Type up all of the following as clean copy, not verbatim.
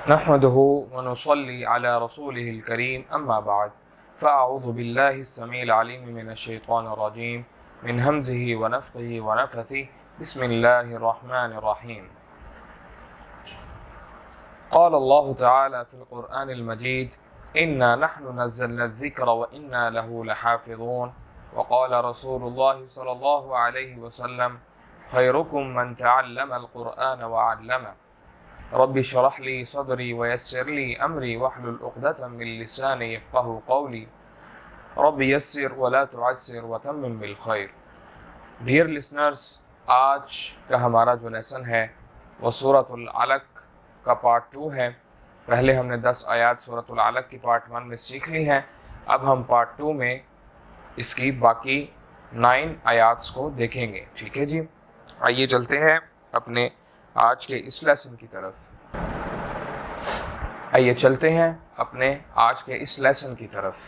نحمده ونصلي على رسوله الكريم أما بعد فأعوذ بالله السميع العليم من الشيطان الرجيم من همزه ونفخه ونفثه بسم الله الرحمن الرحيم. قال الله تعالى في القرآن المجيد إنا نحن نزلنا الذكر وإنا له لحافظون. وقال رسول الله صلى الله عليه وسلم خيركم من تعلم القرآن وعلمه. رب اشرح لي صدري ويسر لي امری واحلل عقدۃ من لسانی یفقهوا قولی رب یسر ولا تعسر وتمم بالخیر. ڈیئر لسنرز، آج کا ہمارا جو لیسن ہے وہ سورۃ العلق کا پارٹ 2 ہے. پہلے ہم نے 10 آیات سورۃ العلق کی پارٹ 1 میں سیکھ لی ہیں. اب ہم پارٹ 2 میں اس کی باقی 9 آیات کو دیکھیں گے. ٹھیک ہے جی، آئیے چلتے ہیں اپنے آج کے اس لیسن کی طرف.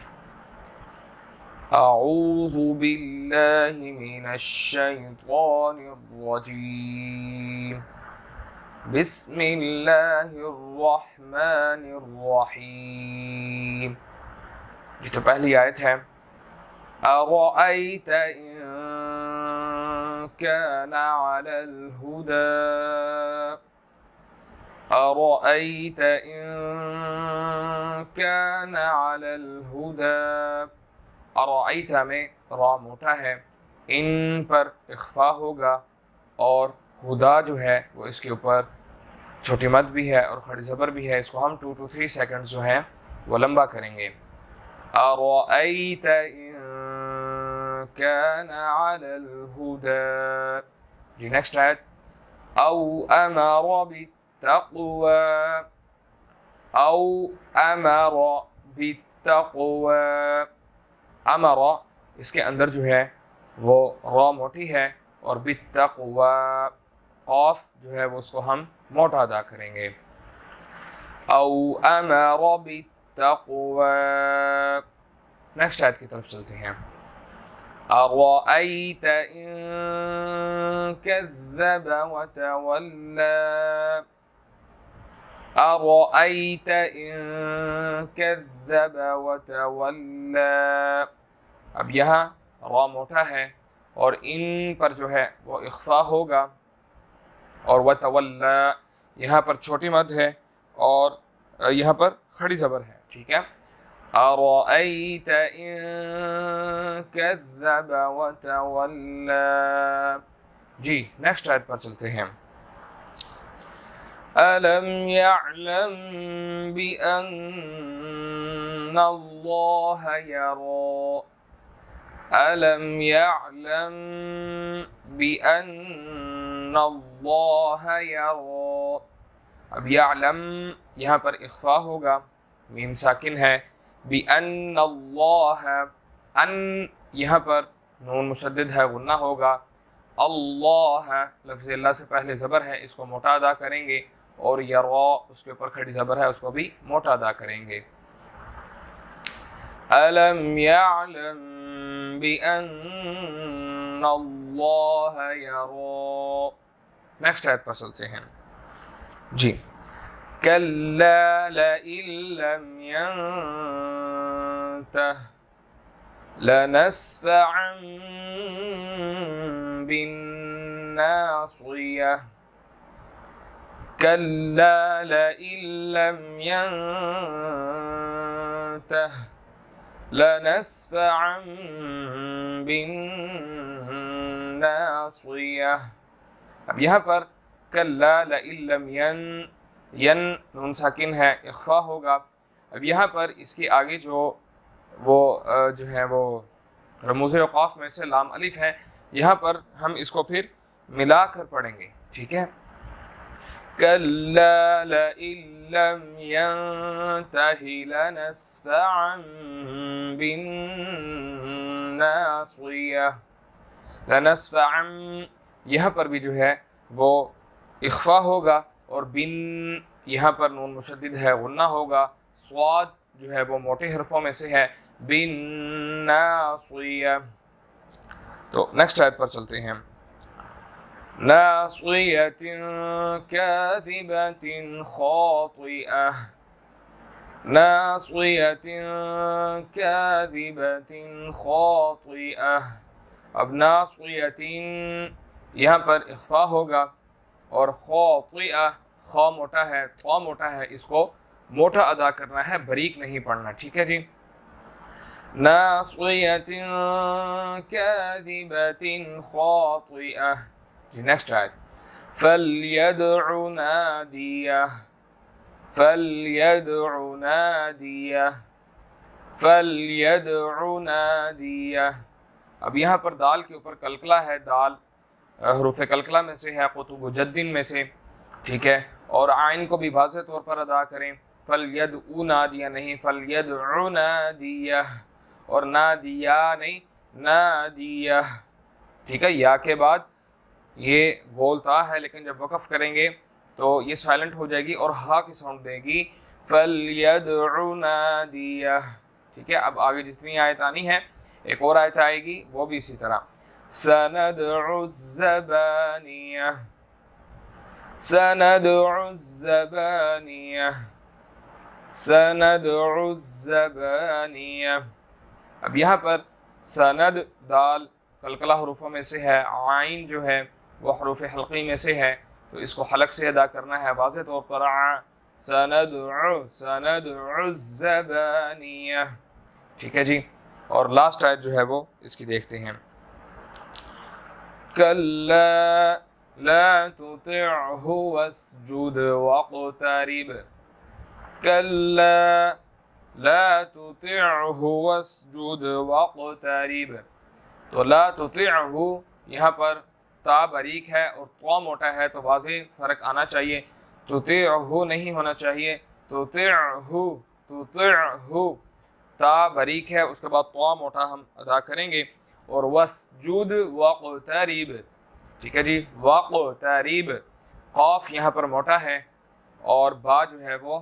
اعوذ باللہ من الشیطان الرجیم بسم اللہ الرحمن الرحیم. جی تو پہلی آیت ہے ارأیت ان كان على الهدى أرأيت إن كان على الهدى. أرأيت میں را موٹا ہے، ان پر اخفا ہوگا، اور ہدا جو ہے وہ اس کے اوپر چھوٹی مد بھی ہے اور کھڑی زبر بھی ہے. اس کو ہم 2 to 3 سیکنڈز جو ہیں وہ لمبا کریں گے. أرأيت إن كان على الهدى. جی نیکسٹ آیت او امر بالتقوى او امر بالتقوى. امر اس کے اندر جو ہے وہ را موٹی ہے، اور بالتقوى قاف جو ہے وہ اس کو ہم موٹا ادا کریں گے. او امر بالتقوى. نیکسٹ آیت کی طرف چلتے ہیں. أرأيت إن كذب وتولى أرأيت إن كذب وتولى. اب یہاں را موٹا ہے اور ان پر جو ہے وہ اخفا ہوگا، اور وتولى یہاں پر چھوٹی مد ہے اور یہاں پر کھڑی زبر ہے. ٹھیک ہے. أرأيت إن كذب وتولى. جی نیکسٹ آیت پر چلتے ہیں. ألم يعلم بأن الله يرى ألم يعلم بأن الله يرى. اب يعلم یہاں پر اخفا ہوگا، میم ساکن ہے. بِأَنَّ اللَّهَ ان یہاں پر نون مشدد ہے، غنہ ہوگا. اللہ لفظ اللہ سے پہلے زبر ہے، اس کو موٹا ادا کریں گے، اور یرا اس کے اوپر کھڑی زبر ہے، اس کو بھی موٹا ادا کریں گے. أَلَمْ يَعْلَمْ بِأَنَّ اللَّهَ يَرَى. نیکسٹ آیت پر چلتے ہیں. جی كلا لئن لم ينته لنسفعا بالناصية كلا لئن لم ينته لنسفعا بالناصية. اب یہاں پر كلا لئن لم ین نون ساکن ہے، اخفا ہوگا. اب یہاں پر اس کے آگے جو ہے وہ رموز اوقاف میں سے لام الف ہے، یہاں پر ہم اس کو پھر ملا کر پڑھیں گے. ٹھیک ہے. كلا لئن لم ينته لنسفعا بالناصية. لنسفعا یہاں پر بھی جو ہے وہ اخفا ہوگا، اور بن یہاں پر نون مشدد ہے، غنہ ہوگا. صاد جو ہے وہ موٹے حرفوں میں سے ہے. بالناصیہ. تو نیکسٹ آیت پر چلتے ہیں. ناصية كاذبة خاطئة ناصية كاذبة خاطئة. اب ناصیتین یہاں پر اخفا ہوگا اور خاطئہ خا موٹا ہے طا موٹا ہے، اس کو موٹا ادا کرنا ہے، باریک نہیں پڑھنا، ٹھیک ہے جی. ناصیۃ کاذبۃ خاطئہ. جی نیکسٹ آیت فلیدع نادیہ فلیدع نادیہ فلیدع نادیہ. اب یہاں پر دال کے اوپر کلکلہ ہے، دال حروف کلکلہ میں سے ہے، قطب جدن میں سے، ٹھیک ہے. اور عین کو بھی واضح طور پر ادا کریں، فلیدع نادیہ نہیں، فلیدع نادیہ، اور نادیہ نہیں، نادیہ، ٹھیک ہے. یا کے بعد یہ گول تا ہے، لیکن جب وقف کریں گے تو یہ سائلنٹ ہو جائے گی اور ہا کی ساؤنڈ دے گی، فلیدع نادیہ، ٹھیک ہے. اب آگے جتنی آیت آنی ہے، ایک اور آیت آئے گی وہ بھی اسی طرح، سندع الزبانیہ سندع الزبانیہ سندع الزبانیہ. اب یہاں پر سند دال کلکلہ حروفوں میں سے ہے، عین جو ہے وہ حروف حلقی میں سے ہے، تو اس کو حلق سے ادا کرنا ہے واضح طور پر، سندع الزبانیہ، ٹھیک ہے جی. اور لاسٹ آیت جو ہے وہ اس کی دیکھتے ہیں، کلا لا تطعه واسجد واقترب کلا لا تطعه واسجد واقترب. تو لا تطعه یہاں پر تا باریک ہے اور طا موٹا ہے، تو واضح فرق آنا چاہیے، تطعه نہیں ہونا چاہیے، تطعه تا باریک ہے، اس کے بعد طا موٹا ہم ادا کریں گے، اور واسجد واقترب، ٹھیک ہے جی. واقترب قاف یہاں پر موٹا ہے اور با جو ہے وہ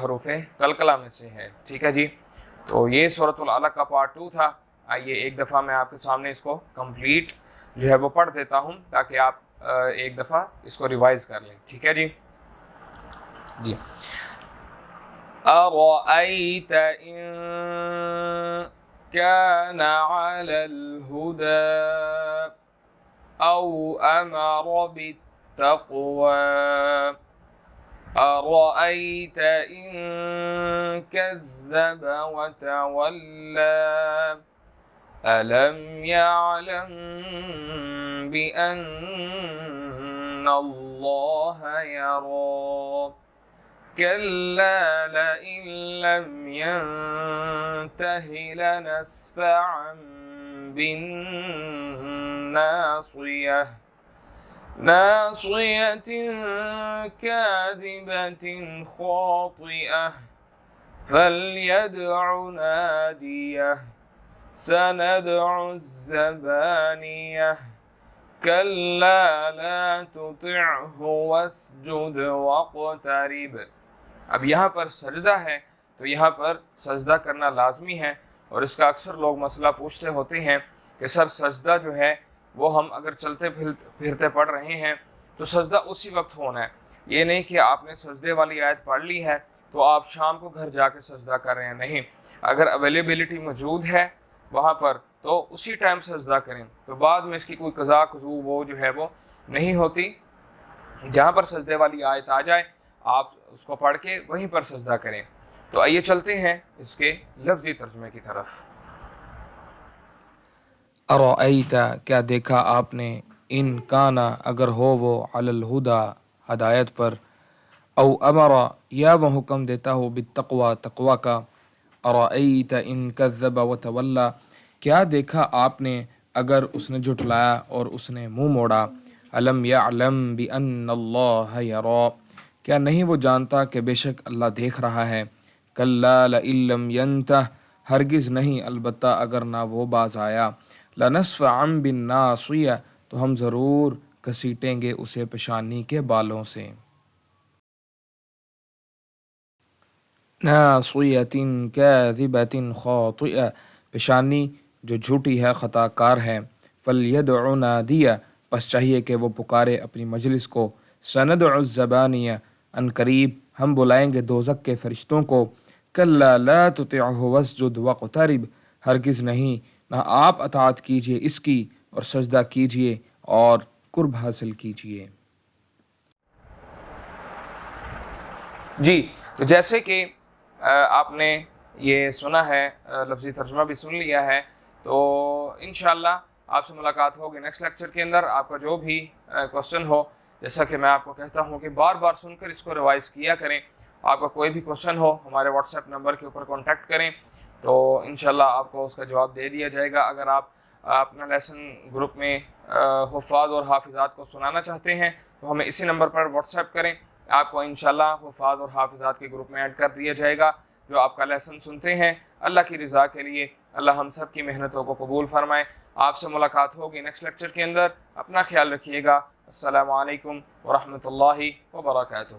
حروف کلکلہ میں سے ہے، ٹھیک ہے جی. تو یہ سورۃ العلق کا پارٹ 2 تھا. آئیے ایک دفعہ میں آپ کے سامنے اس کو کمپلیٹ جو ہے وہ پڑھ دیتا ہوں تاکہ آپ ایک دفعہ اس کو ریوائز کر لیں، ٹھیک ہے جی. جی أرأيت إن كان على الهدى أو أمر بالتقوى أرأيت إن كذب وتولى ألم يعلم بأن الله يرى كلا لئن لم ينته لنسفعا بالناصية ناصية كاذبة خاطئة فليدع ناديه سندع الزبانية كلا لا تطعه واسجد واقترب. اب یہاں پر سجدہ ہے تو یہاں پر سجدہ کرنا لازمی ہے، اور اس کا اکثر لوگ مسئلہ پوچھتے ہوتے ہیں کہ سر سجدہ جو ہے وہ ہم اگر چلتے پھرتے پڑھ رہے ہیں تو سجدہ اسی وقت ہونا ہے، یہ نہیں کہ آپ نے سجدے والی آیت پڑھ لی ہے تو آپ شام کو گھر جا کے سجدہ کر رہے ہیں. نہیں، اگر اویلیبلٹی موجود ہے وہاں پر تو اسی ٹائم سجدہ کریں، تو بعد میں اس کی کوئی قضا قضو وہ جو ہے وہ نہیں ہوتی. جہاں پر سجدے والی آیت آ جائے آپ اس کو پڑھ کے وہیں پر سجدہ کریں. تو آئیے چلتے ہیں اس کے لفظی ترجمے کی طرف. ارأیت کیا دیکھا آپ نے، ان کانا اگر ہو وہ علی الہدا ہدایت پر، او امر یا وہ حکم دیتا ہو بالتقوی تقوی کا، ارأیت ان کذب وتولی کیا دیکھا آپ نے اگر اس نے جھٹلایا اور اس نے منہ موڑا، الم یعلم بان اللہ یری کیا نہیں وہ جانتا کہ بے شک اللہ دیکھ رہا ہے، کلا لئن لم ینتہ ہرگز نہیں البتہ اگر نہ وہ باز آیا، لنسفعا بالناصیہ تو ہم ضرور گھسیٹیں گے اسے پیشانی کے بالوں سے. ناصیۃ کاذبۃ خاطئہ پیشانی جو جھوٹی ہے خطا کار ہے، فلیدع نادیہ بس چاہیے کہ وہ پکارے اپنی مجلس کو، سندع الزبانیہ، ان قریب ہم بلائیں گے دوزخ کے فرشتوں کو، کلا لا تطعہ واسجد واقترب، ہرگز نہیں، نہ آپ اطاعت کیجیے اس کی اور سجدہ کیجیے اور قرب حاصل کیجیے۔ جی، تو جیسے کہ آپ نے یہ سنا ہے، لفظی ترجمہ بھی سن لیا ہے، تو انشاءاللہ آپ سے ملاقات ہوگی نیکسٹ لیکچر کے اندر۔ آپ کا جو بھی کوسچن ہو، جیسا کہ میں آپ کو کہتا ہوں کہ بار بار سن کر اس کو ریوائز کیا کریں۔ آپ کا کوئی بھی کوسچن ہو ہمارے واٹس ایپ نمبر کے اوپر کانٹیکٹ کریں، تو انشاءاللہ آپ کو اس کا جواب دے دیا جائے گا۔ اگر آپ اپنا لیسن گروپ میں حفاظ اور حافظات کو سنانا چاہتے ہیں تو ہمیں اسی نمبر پر واٹس ایپ کریں، آپ کو انشاءاللہ حفاظ اور حافظات کے گروپ میں ایڈ کر دیا جائے گا جو آپ کا لیسن سنتے ہیں۔ اللہ کی رضا کے لیے اللہ ہم سب کی محنتوں کو قبول فرمائے۔ آپ سے ملاقات ہوگی نیکسٹ لیکچر کے اندر۔ اپنا خیال رکھیے گا۔ السلام علیکم ورحمۃ اللہ وبرکاتہ۔